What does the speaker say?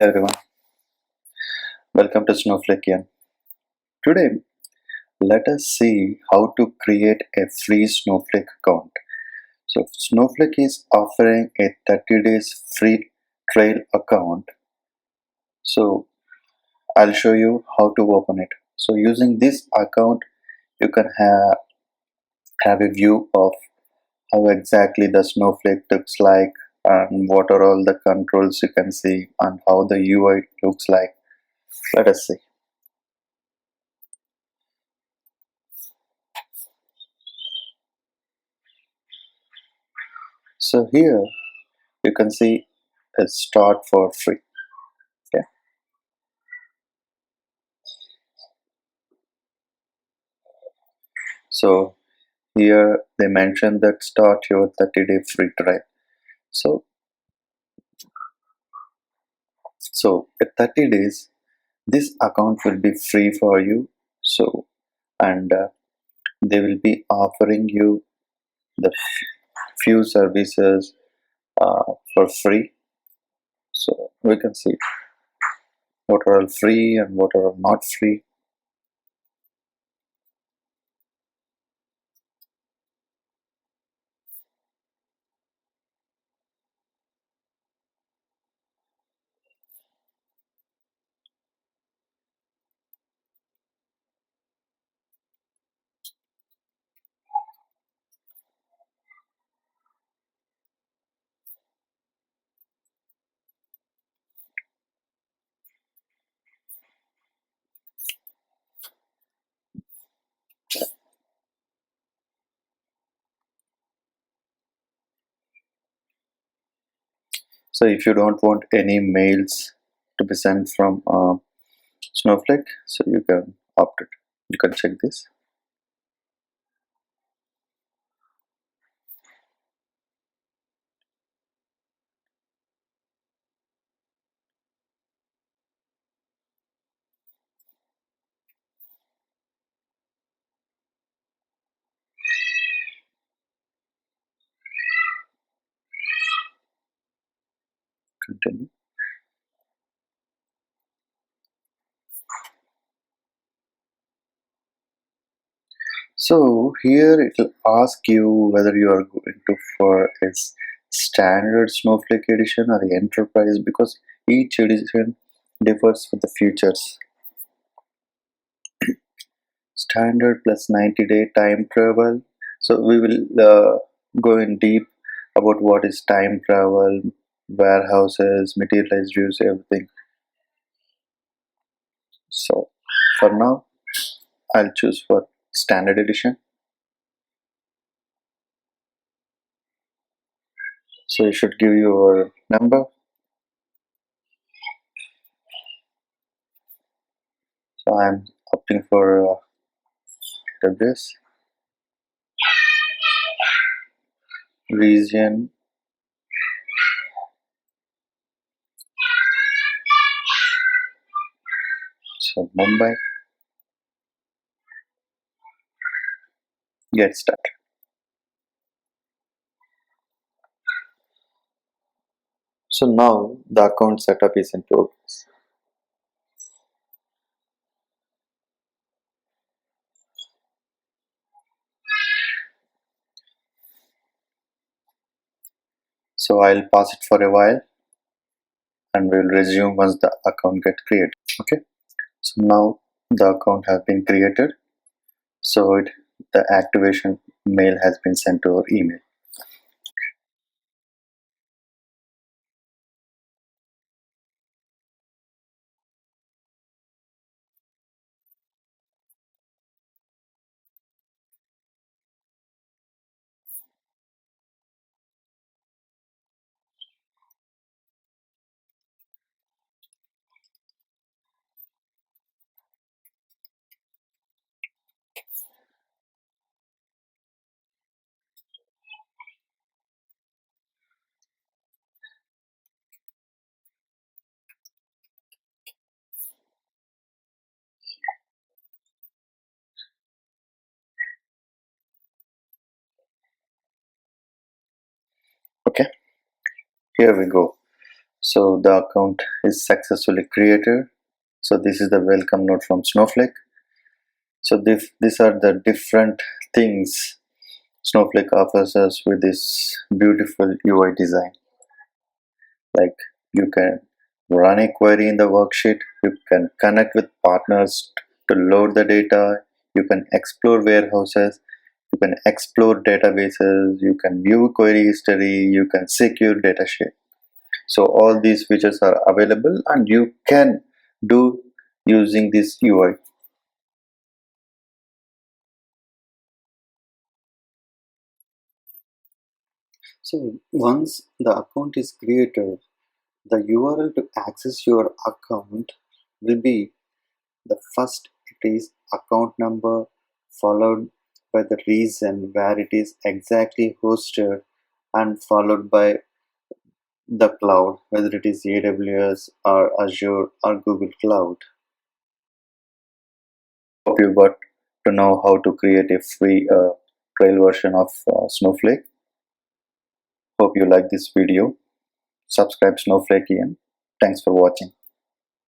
Hey everyone, welcome to Snowflake again. Today, let us see how to create a free Snowflake account. So, Snowflake is offering a 30 days free trial account. So, I'll show you how to open it. So, using this account, you can have a view of how exactly the Snowflake looks like and what are all the controls you can see and how the UI looks like. Let us see. So, here you can see a start for free. Yeah. So here they mention that start your 30-day free trial. So at 30 days, this account will be free for you. So and they will be offering you the few services for free. So we can see what are all free and what are not free. So if you don't want any mails to be sent from Snowflake, so you can opt it. You can check this. Continue. So here it will ask you whether you are going to for a standard Snowflake edition or the enterprise, because each edition differs for the features. Standard plus 90-day time travel. So we will go in deep about what is time travel, warehouses, materialized views, everything. So for now, I'll choose for standard edition. So you should give your number. So I'm opting for this region. So Mumbai, get started. So now the account setup is in progress. So I'll pause it for a while and we'll resume once the account get created. Okay. So now the account has been created. So the activation mail has been sent to our email. Okay. Here we go. So the account is successfully created. So this is the welcome note from Snowflake. So these are the different things Snowflake offers us with this beautiful UI design. Like, you can run a query in the worksheet, you can connect with partners to load the data, you can explore warehouses, you can explore databases, you can view query history, you can secure data share. So all these features are available and you can do using this UI. So once the account is created, the URL to access your account will be, the first it is account number, followed by the reason where it is exactly hosted, and followed by the cloud, whether it is AWS or Azure or Google Cloud. Hope you got to know how to create a free trial version of Snowflake. Hope you like this video. Subscribe Snowflake. Thanks for watching.